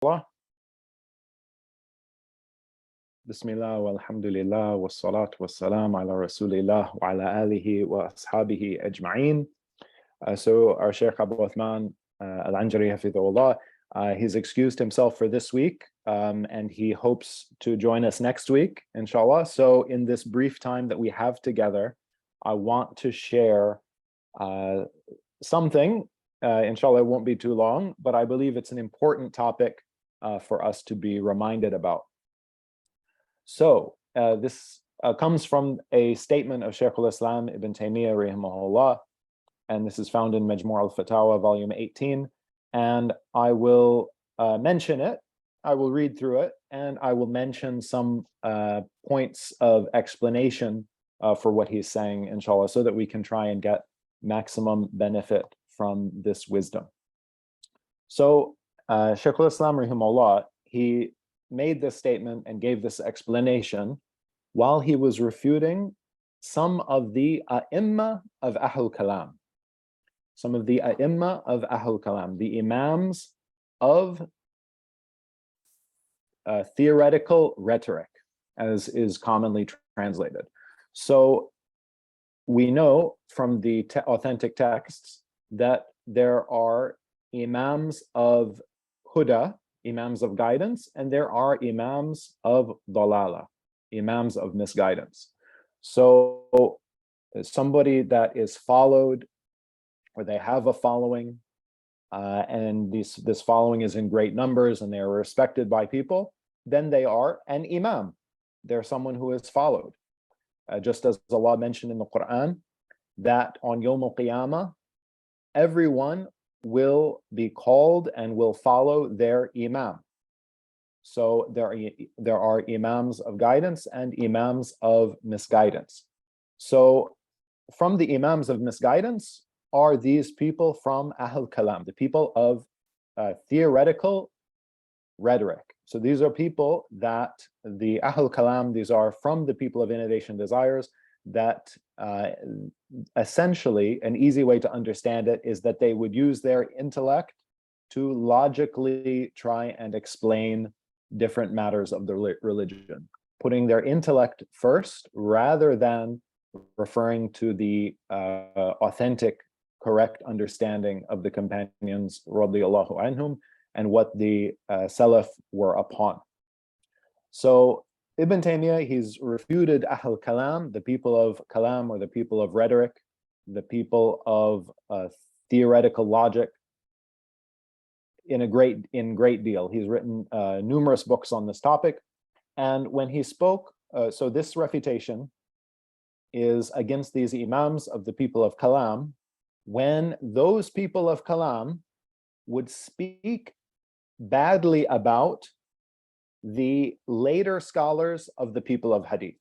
Allah. Bismillah walhamdulillah wassalatu wassalam ala rasulillah wa ala alihi wa ashabihi ajma'een. So our Shaykh Abu Uthman al-Anjari Hafidhahullah, he's excused himself for this week, and he hopes to join us next week, inshallah. So in this brief time that we have together, I want to share something. Inshallah, it won't be too long, but I believe it's an important topic for us to be reminded about. So this comes from a statement of Shaykh al-Islam Ibn Taymiyyah rahimahullah, and this is found in Majmu' al-Fatawa, volume 18. And I will mention it, I will read through it, and I will mention some points of explanation for what he's saying, inshallah, so that we can try and get maximum benefit from this wisdom. So Shaykh al-Islam rahimahullah, he made this statement and gave this explanation while he was refuting some of the A'imma of Ahlul Kalam. Some of the A'imma of Ahlul Kalam, the Imams of Theoretical Rhetoric, as is commonly translated. So we know from the authentic texts that there are Imams of Huda, Imams of guidance, and there are Imams of Dalala, Imams of misguidance. So somebody that is followed, or they have a following, and this following is in great numbers and they are respected by people, then they are an Imam. They're someone who is followed. Just as Allah mentioned in the Quran, that on Yawm al-Qiyamah, everyone will be called and will follow their Imam. So there are Imams of guidance and Imams of misguidance. So from the Imams of misguidance are these people from Ahl Kalam, the people of theoretical rhetoric. So these are people that the Ahl Kalam, these are from the people of innovation desires, that essentially an easy way to understand it is that they would use their intellect to logically try and explain different matters of the religion, putting their intellect first rather than referring to the authentic, correct understanding of the companions radiyallahu anhum and what the Salaf were upon. So Ibn Taymiyyah, he's refuted Ahl Kalam, the people of Kalam, or the people of rhetoric, the people of theoretical logic, in great deal. He's written numerous books on this topic. And when he spoke, so this refutation is against these Imams of the people of Kalam, when those people of Kalam would speak badly about the later scholars of the people of Hadith.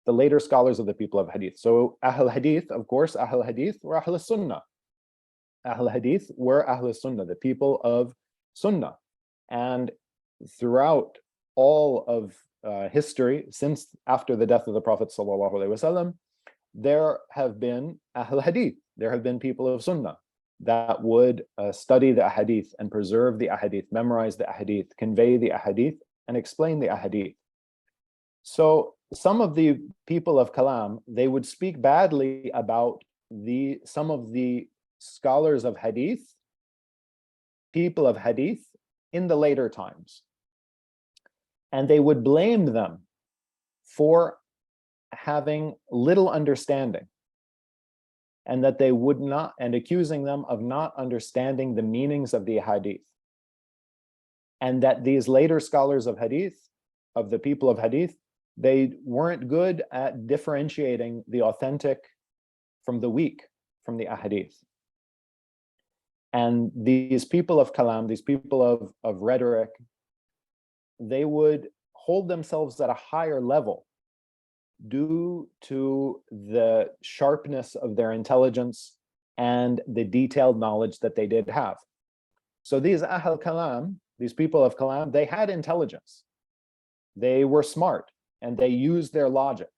The later scholars of the people of Hadith. So Ahl Hadith, of course, Ahl Hadith were Ahl Sunnah. Ahl Hadith were Ahl Sunnah, the people of Sunnah. And throughout all of history, since after the death of the Prophet ﷺ, there have been Ahl Hadith, there have been people of Sunnah that would study the ahadith and preserve the ahadith, memorize the ahadith, convey the ahadith, and explain the ahadith. So some of the people of Kalam, they would speak badly about some of the scholars of hadith, people of hadith, in the later times. And they would blame them for having little understanding, and that they would not, and accusing them of not understanding the meanings of the hadith. And that these later scholars of hadith, of the people of hadith, they weren't good at differentiating the authentic from the weak, from the ahadith. And these people of kalam, these people of rhetoric, they would hold themselves at a higher level due to the sharpness of their intelligence and the detailed knowledge that they did have. So these Ahl Kalam, these people of Kalam, they had intelligence. They were smart and they used their logic.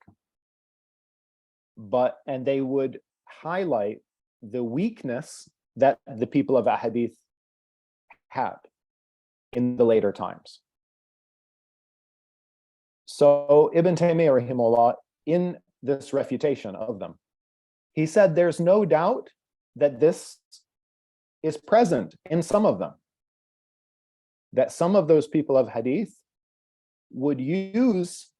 And they would highlight the weakness that the people of Ahadith had. in the later times. So Ibn Taymiyyah rahimahullah, in this refutation of them, he said there's no doubt that this is present in some of them, that some of those people of hadith would use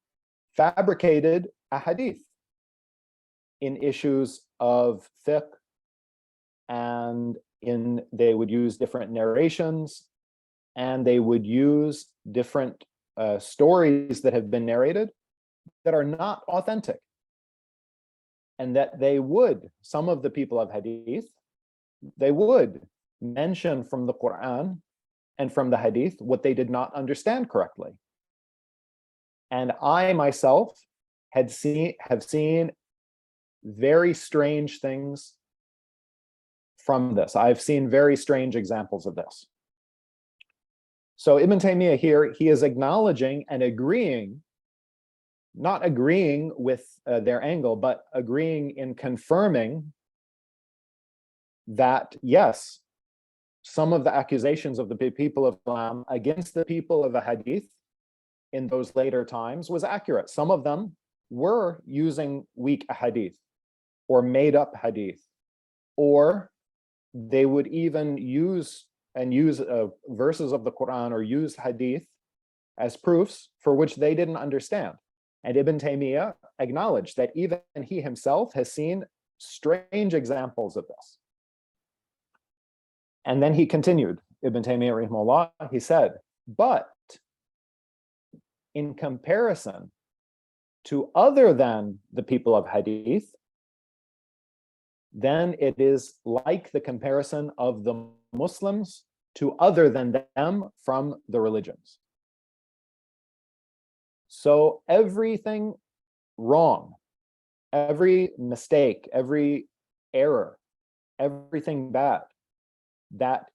fabricated ahadith in issues of fiqh, and they would use different narrations, and they would use different stories that have been narrated that are not authentic. And that some of the people of hadith, they would mention from the Quran and from the hadith what they did not understand correctly. And I myself have seen very strange things from this. I've seen very strange examples of this. So Ibn Taymiyyah here, he is acknowledging and agreeing, not agreeing with their angle, but agreeing in confirming that, yes, some of the accusations of the people of Islam against the people of the hadith in those later times was accurate. Some of them were using weak hadith or made up hadith, or they would even use verses of the Quran or use hadith as proofs for which they didn't understand. And Ibn Taymiyyah acknowledged that even he himself has seen strange examples of this. And then he continued, Ibn Taymiyyah rahimahullah, he said, but in comparison to other than the people of hadith, then it is like the comparison of the Muslims to other than them from the religions. So everything wrong, every mistake, every error, everything bad that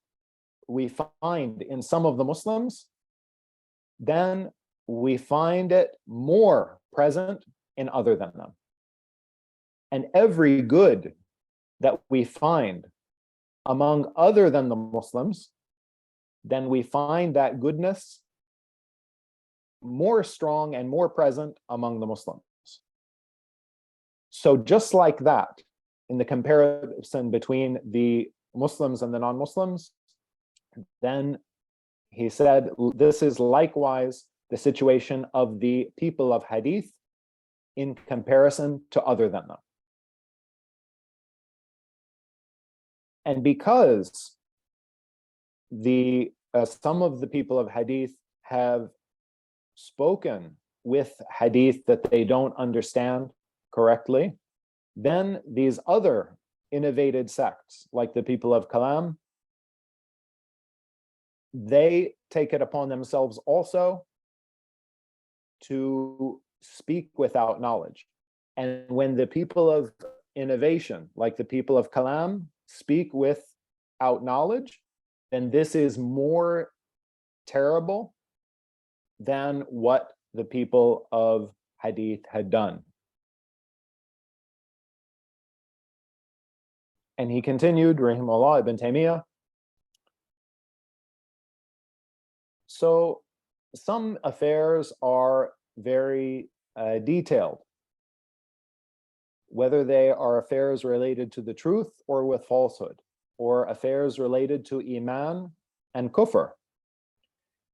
we find in some of the Muslims, then we find it more present in other than them. And every good that we find among other than the Muslims, then we find that goodness more strong and more present among the Muslims. So just like that, in the comparison between the Muslims and the non-Muslims, then he said, this is likewise the situation of the people of hadith in comparison to other than them. And because some of the people of hadith have spoken with hadith that they don't understand correctly, then these other innovated sects, like the people of Kalam, they take it upon themselves also to speak without knowledge. And when the people of innovation, like the people of Kalam, speak without knowledge, then this is more terrible than what the people of hadith had done. And he continued, rahimahullah, Ibn Taymiyyah. So some affairs are very detailed, whether they are affairs related to the truth or with falsehood, or affairs related to iman and kufr.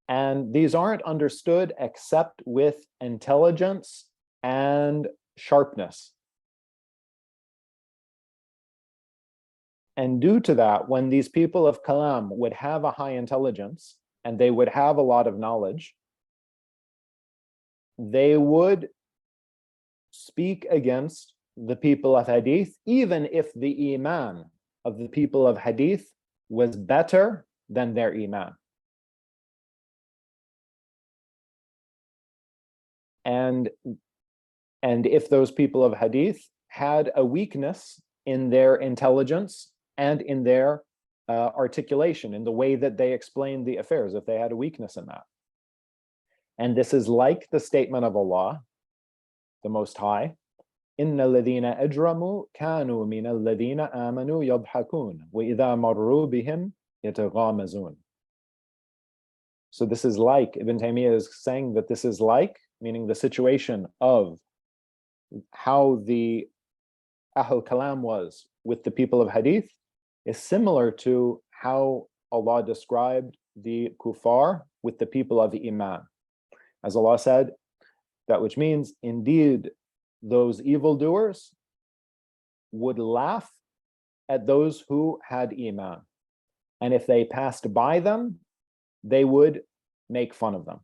And these aren't understood except with intelligence and sharpness. And due to that, when these people of Kalam would have a high intelligence and they would have a lot of knowledge, they would speak against the people of hadith, even if the iman of the people of hadith was better than their iman. And if those people of hadith had a weakness in their intelligence and in their articulation, in the way that they explained the affairs, if they had a weakness in that. And this is like the statement of Allah, the Most High, إِنَّ الَّذِينَ أَجْرَمُوا كَانُوا مِنَ الَّذِينَ آمَنُوا يَضْحَكُونَ وَإِذَا مَرُّوا بِهِمْ يَتَغَامَزُونَ. So this is like, Ibn Taymiyyah is saying that this is like, meaning the situation of how the Ahl Kalam was with the people of Hadith is similar to how Allah described the kuffar with the people of the Iman. As Allah said, that which means, indeed, those evildoers would laugh at those who had Iman. And if they passed by them, they would make fun of them.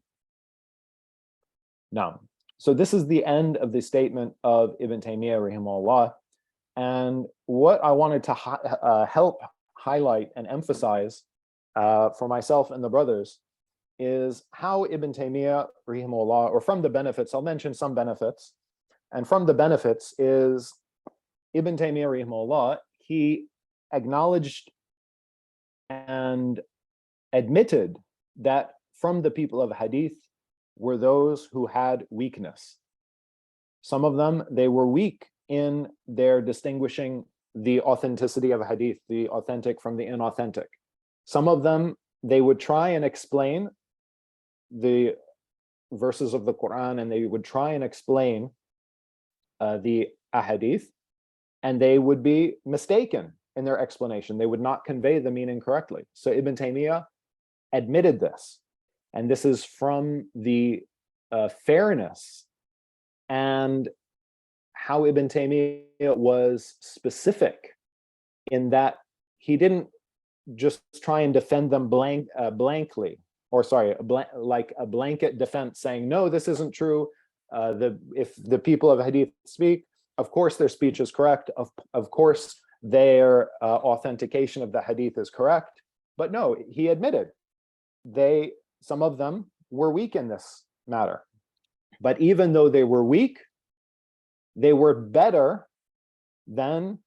Now, so this is the end of the statement of Ibn Taymiyyah, rahimahullah. And what I wanted to help highlight and emphasize for myself and the brothers is how Ibn Taymiyyah, rahimahullah, or from the benefits, I'll mention some benefits. And from the benefits is Ibn Taymiyyah, rahimahullah, he acknowledged and admitted that from the people of Hadith were those who had weakness. Some of them, they were weak in their distinguishing the authenticity of Hadith, the authentic from the inauthentic. Some of them, they would try and explain the verses of the Quran, and they would try and explain the ahadith, and they would be mistaken in their explanation. They would not convey the meaning correctly. So Ibn Taymiyyah admitted this, and this is from the fairness and how Ibn Taymiyyah was specific in that he didn't just try and defend them blankly, or sorry, like a blanket defense saying, no, this isn't true. If the people of Hadith speak, of course their speech is correct. Of course their authentication of the Hadith is correct. But no, he admitted some of them were weak in this matter. But even though they were weak, they were better than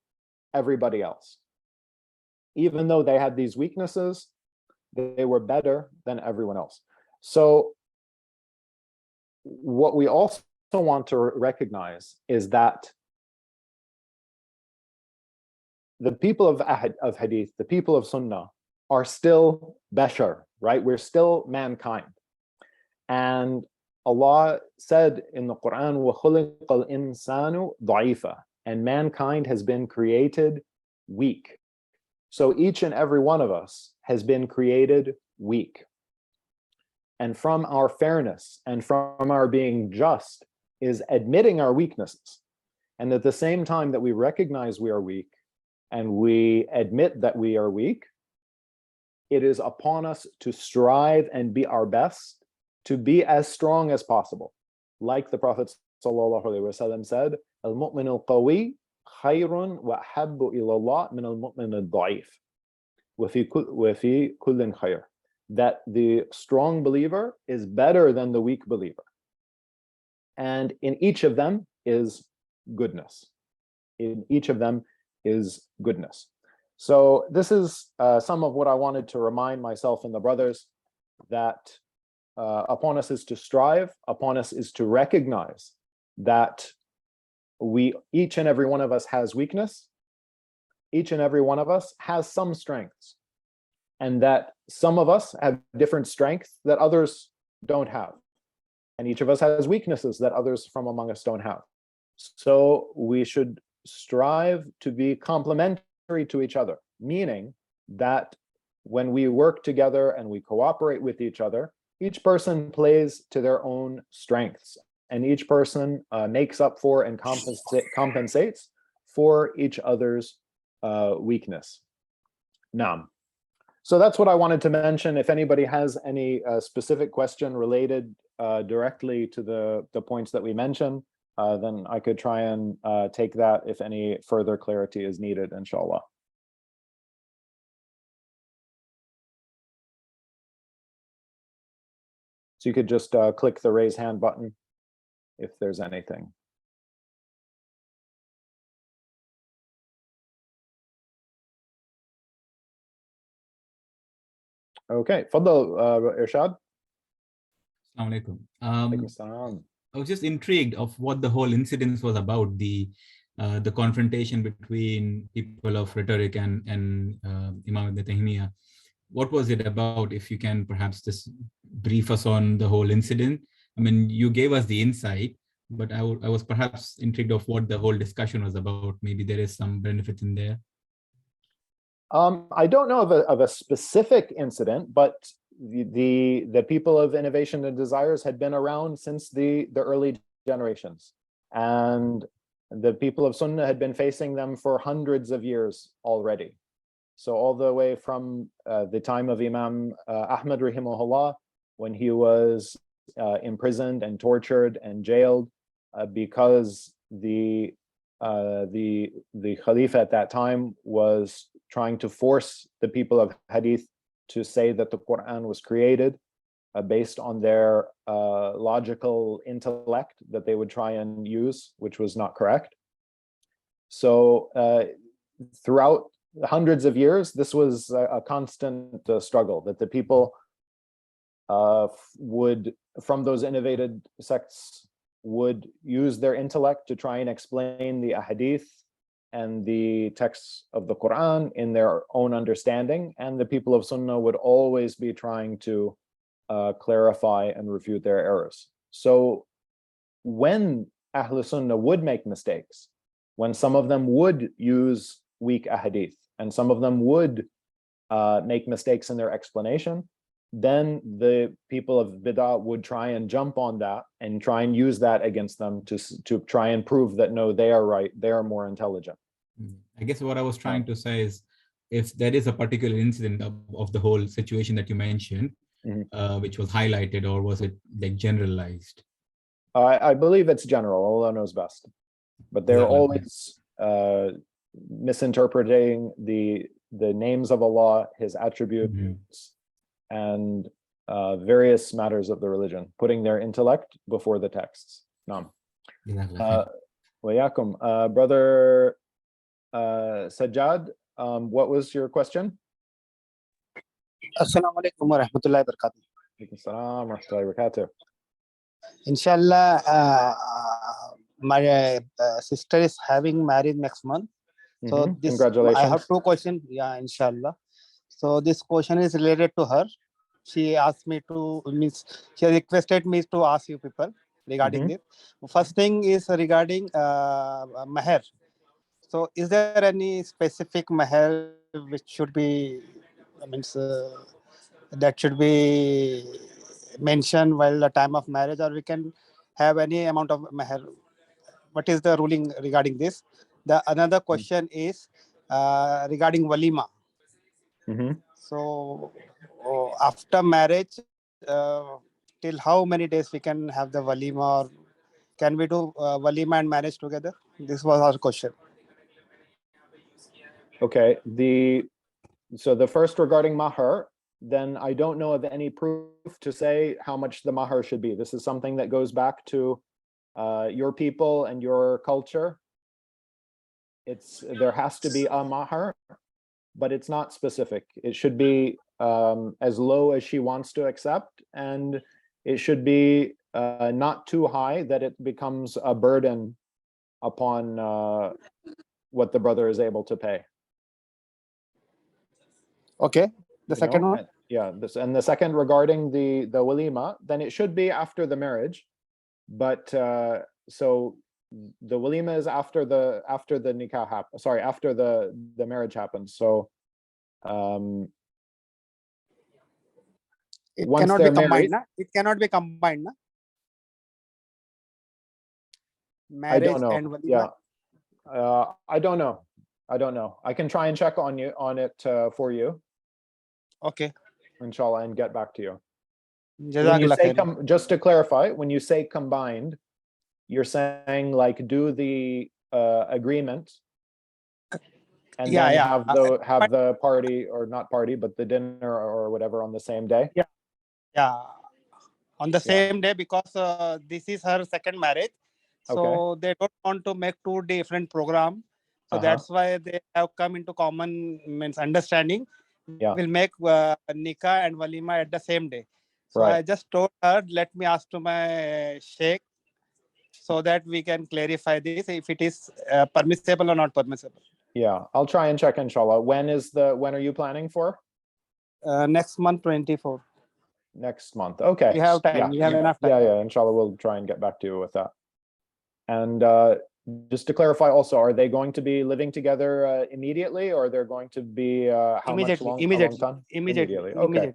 everybody else. Even though they had these weaknesses, they were better than everyone else. So what we also want to recognize is that the people of Hadith, the people of Sunnah, are still bashar, right? We're still mankind. And Allah said in the Quran, وَخُلِقَ الْإِنسَانُ ضَعِيفًا, and mankind has been created weak. So each and every one of us has been created weak. And from our fairness and from our being just is admitting our weaknesses. And at the same time that we recognize we are weak and we admit that we are weak, it is upon us to strive and be our best to be as strong as possible. Like the Prophet ﷺ said, "Al-mu'min al-qawi khayrun wa habbu ila Allah min al-mu'min al-da'if wa fi kullin khayr." That the strong believer is better than the weak believer. And in each of them is goodness. In each of them is goodness. So this is some of what I wanted to remind myself and the brothers, that upon us is to strive, upon us is to recognize that each and every one of us has weakness, each and every one of us has some strengths, and that some of us have different strengths that others don't have. And each of us has weaknesses that others from among us don't have. So we should strive to be complementary to each other, meaning that when we work together and we cooperate with each other, each person plays to their own strengths, and each person makes up for and compensates for each other's weakness. Now, so that's what I wanted to mention. If anybody has any specific question related directly to the points that we mentioned, then I could try and take that if any further clarity is needed, inshallah. So you could just click the raise hand button if there's anything. Okay, Fadl, Irshad. Assalamu alaikum. I was just intrigued of what the whole incident was about, the confrontation between people of rhetoric and Imam Ibn Taymiyyah. what was it about? If you can perhaps just brief us on the whole incident. I mean, you gave us the insight, but I was perhaps intrigued of what the whole discussion was about. Maybe there is some benefit in there. I don't know of a specific incident, but the people of innovation and desires had been around since the early generations, and the people of Sunnah had been facing them for hundreds of years already. So all the way from the time of Imam Ahmad rahimahullah, when he was imprisoned and tortured and jailed because the Khalifa at that time was trying to force the people of Hadith to say that the Quran was created based on their logical intellect that they would try and use, which was not correct. So throughout hundreds of years, this was a constant struggle that the people would, from those innovated sects, would use their intellect to try and explain the ahadith and the texts of the Quran in their own understanding, and the people of Sunnah would always be trying to clarify and refute their errors. So when Ahl Sunnah would make mistakes, when some of them would use weak ahadith, and some of them would make mistakes in their explanation, then the people of Bid'ah would try and jump on that and try and use that against them to try and prove that no, they are right, they are more intelligent. I guess what I was trying to say is, if there is a particular incident of the whole situation that you mentioned, which was highlighted, or was it like generalized? I believe it's general, Allah knows best. But they're always misinterpreting the names of Allah, His attributes, and various matters of the religion, putting their intellect before the texts. Naam. Wayakum. Brother Sajjad, what was your question? Assalamu alaikum wa rahmatullahi wa barakatuh. Assalam wa rahmatullahi wa barakatuh. Inshallah, my sister is having marriage next month. So this, congratulations. I have two questions. Yeah, inshallah. So this question is related to her. She asked me to, she requested me to ask you people regarding this. First thing is regarding maher. So is there any specific maher which should be, that should be mentioned while the time of marriage, or we can have any amount of maher? What is the ruling regarding this? The another question is regarding walima. So after marriage, till how many days we can have the walima, or can we do walima and marriage together? This was our question. Okay, so the first regarding mahar, then I don't know of any proof to say how much the mahar should be. This is something that goes back to your people and your culture. There has to be a mahar, but it's not specific. It should be as low as she wants to accept, and it should be not too high that it becomes a burden upon what the brother is able to pay. Okay, the second one? Yeah, and the second regarding the walima, then it should be after the marriage, but so the walima is after the nikah happens. Sorry, after the marriage happens. So it once cannot they're be combined, married, na? It cannot be combined, na? I don't Marriage know. and walima. Yeah, I don't know. I can try and check on it for you. Okay. Inshallah, and get back to you. When you say just to clarify, when you say combined, you're saying like do the agreement and then have the party, or not party, but the dinner or whatever on the same day. Yeah, on the same day, because this is her second marriage, so they don't want to make two different programs. So that's why they have come into common understanding. We'll make nikah and walima at the same day. So I just told her, let me ask to my Shaykh so that we can clarify this, if it is permissible or not permissible. Yeah, I'll try and check, inshallah. When are you planning for? next month 24. Next month. Okay. We have time. Yeah. We have enough time. Yeah. Inshallah, we'll try and get back to you with that. And just to clarify also, are they going to be living together immediately, or they're going to be how much long? A long time? Immediately. Okay.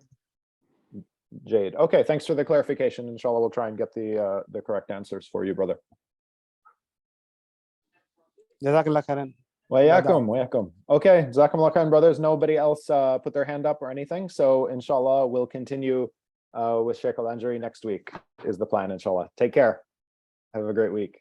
Jade. Okay, thanks for the clarification. Inshallah, we'll try and get the correct answers for you, brother. Jazakallah khairan. Wayakum. Okay, Jazakumullah khairan, brothers. Nobody else put their hand up or anything. So inshallah, we'll continue with Shaykh Al-Anjari next week is the plan, inshallah. Take care. Have a great week.